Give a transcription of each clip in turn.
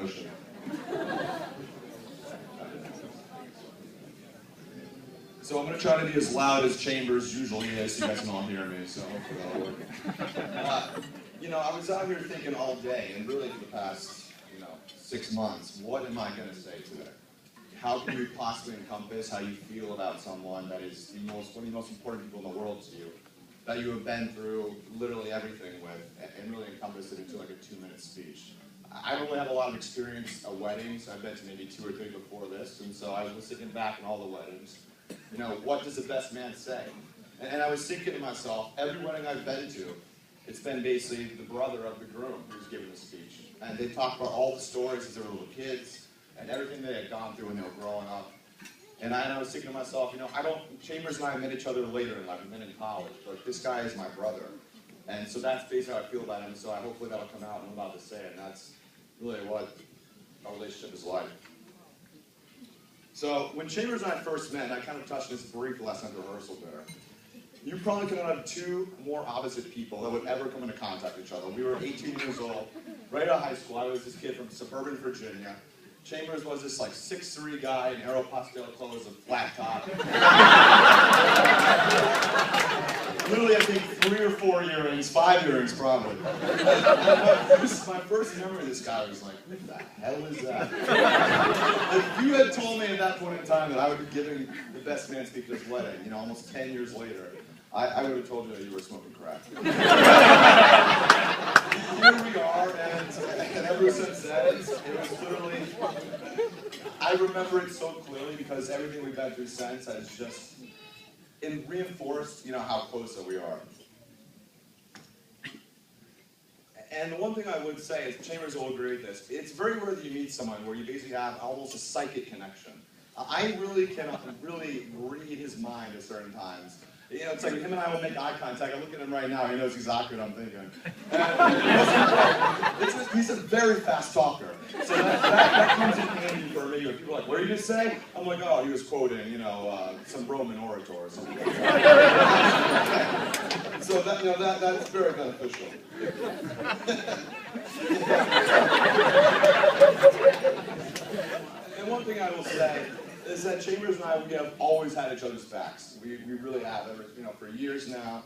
cushion. So I'm going to try to be as loud as Chambers usually is, so you guys can all hear me, so hopefully that'll work. You know, I was out here thinking all day, and really for the past, 6 months, what am I going to say today? How can you possibly encompass how you feel about someone that is one of the most important people in the world to you, that you have been through literally everything with, and really encompass it into like a 2-minute speech? I don't really have a lot of experience at weddings. I've been to maybe 2 or 3 before this, and so I was thinking back on all the weddings. What does the best man say? And I was thinking to myself, every wedding I've been to, it's been basically the brother of the groom who's giving the speech. And they talk about all the stories as they were little kids, and everything they had gone through when they were growing up. And I was thinking to myself, Chambers and I met each other later in life, we met in college, but this guy is my brother. And so that's basically how I feel about him, so hopefully that'll come out and I'm about to say it, and that's really what our relationship is like. So when Chambers and I first met, and I kind of touched this brief lesson at the rehearsal there, you probably could have had 2 more opposite people that would ever come into contact with each other. We were 18 years old, right out of high school. I was this kid from suburban Virginia. Chambers was this like 6'3" guy in Aeropostale clothes, a flat top. Literally, I think 3 or 4 earrings, 5 earrings probably. My first memory of this guy was like, what the hell is that? If you had told me at that point in time that I would be giving the best man speak at his wedding, almost 10 years later, I would have told you that you were smoking crack. Here we are, and ever since then, it was literally, I remember it so clearly because everything we've been through since has just reinforced, how close that we are. And the one thing I would say is, Chambers will agree with this, it's very rare that you meet someone where you basically have almost a psychic connection. I really cannot read his mind at certain times. It's like him and I will make eye contact. I look at him right now, he knows exactly what I'm thinking. He's a very fast talker. So that comes in handy for me. When people are like, what did you just say? I'm like, oh, he was quoting, some Roman orator or something like that. So that's very beneficial. And one thing I will say is that Chambers and I, we have always had each other's backs. We really have, for years now.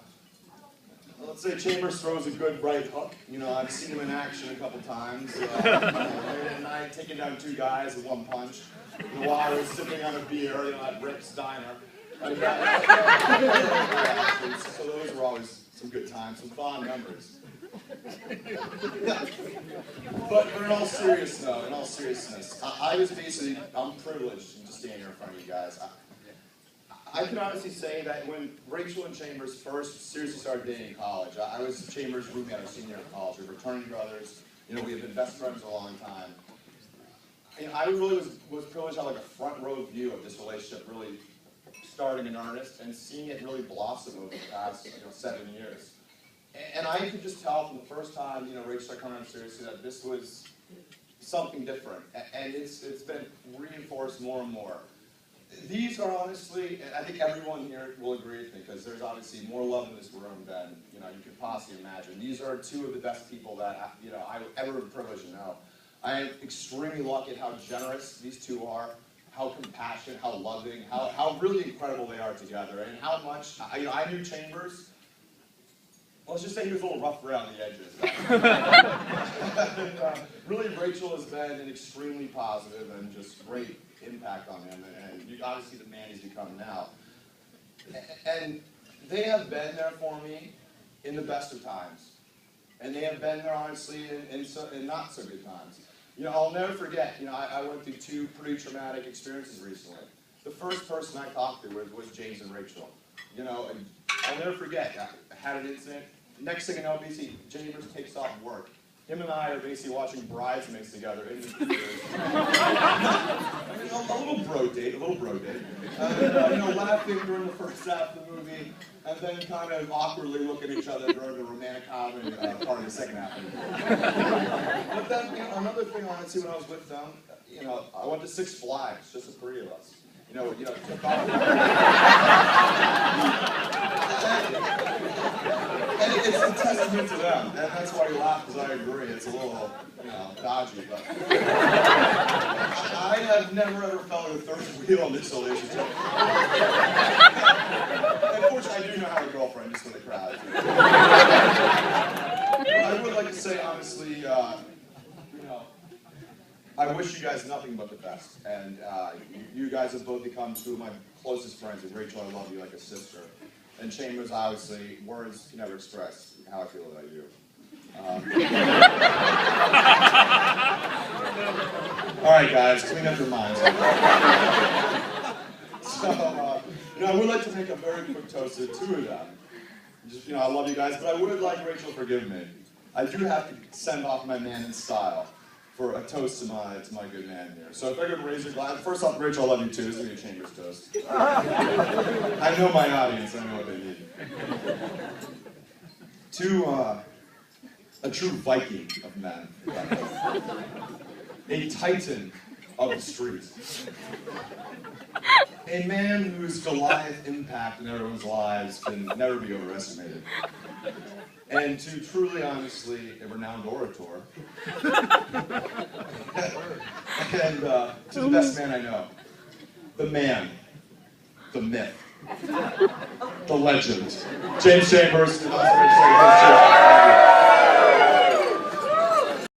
Let's say Chambers throws a good right hook. I've seen him in action a couple times. Late at night, taking down 2 guys with 1 punch. While I was sipping on a beer, at Rick's Diner. So those were always some good times, some fond memories. But in all seriousness, I'm privileged to stand here in front of you guys. I can honestly say that when Rachel and Chambers first seriously started dating in college, I was Chambers' roommate our senior year of college. We were fraternity brothers. We had been best friends for a long time. I really was privileged to have like a front row view of this relationship really starting in earnest and seeing it really blossom over the past 7 years. And I could just tell from the first time, Rachel started coming on seriously that this was something different. And it's been reinforced more and more. These are honestly, and I think everyone here will agree with me, because there's obviously more love in this room than you could possibly imagine. These are 2 of the best people that I ever been privileged to know. I am extremely lucky at how generous these 2 are, how compassionate, how loving, how really incredible they are together, and how much I knew Chambers. Let's just say he was a little rough around the edges. And, really, Rachel has been an extremely positive and just great impact on him, and you obviously the man he's become now. And they have been there for me in the best of times, and they have been there honestly in not so good times. I'll never forget. I went through 2 pretty traumatic experiences recently. The first person I talked to was James and Rachel. And I'll never forget. I had an incident. Next thing I know, basically, Chambers takes off work. Him and I are basically watching Bridesmaids together in the theaters. A little bro date. Laughing during the first half of the movie, and then kind of awkwardly looking at each other during the romantic comedy part of the second half. But then, another thing, honestly, when I was with them, I went to Six Flags, just the 3 of us. took off. And it's a testament to them, and that's why you laugh, because I agree. It's a little, dodgy, but I have never ever felt a third wheel in this relationship. Unfortunately, I do know how a girlfriend just for the crowd. I would like to say, honestly, I wish you guys nothing but the best. And you guys have both become two of my closest friends. And Rachel, I love you like a sister. And Chambers, obviously, words can never express how I feel about you. All right, guys, clean up your minds. So, I would like to make a very quick toast to the two of them. Just, I love you guys, but I would like Rachel to forgive me. I do have to send off my man in style for a toast to my good man here. So if I could raise your glass. First off, Rachel, I love you too. This is going to be a Chambers toast. I know my audience. I know what they need. To a true Viking of men. A titan of the streets. A man whose Goliath impact in everyone's lives can never be overestimated. And to truly, honestly, a renowned orator. And to the best man I know. The man. The myth. The legend. James Chambers.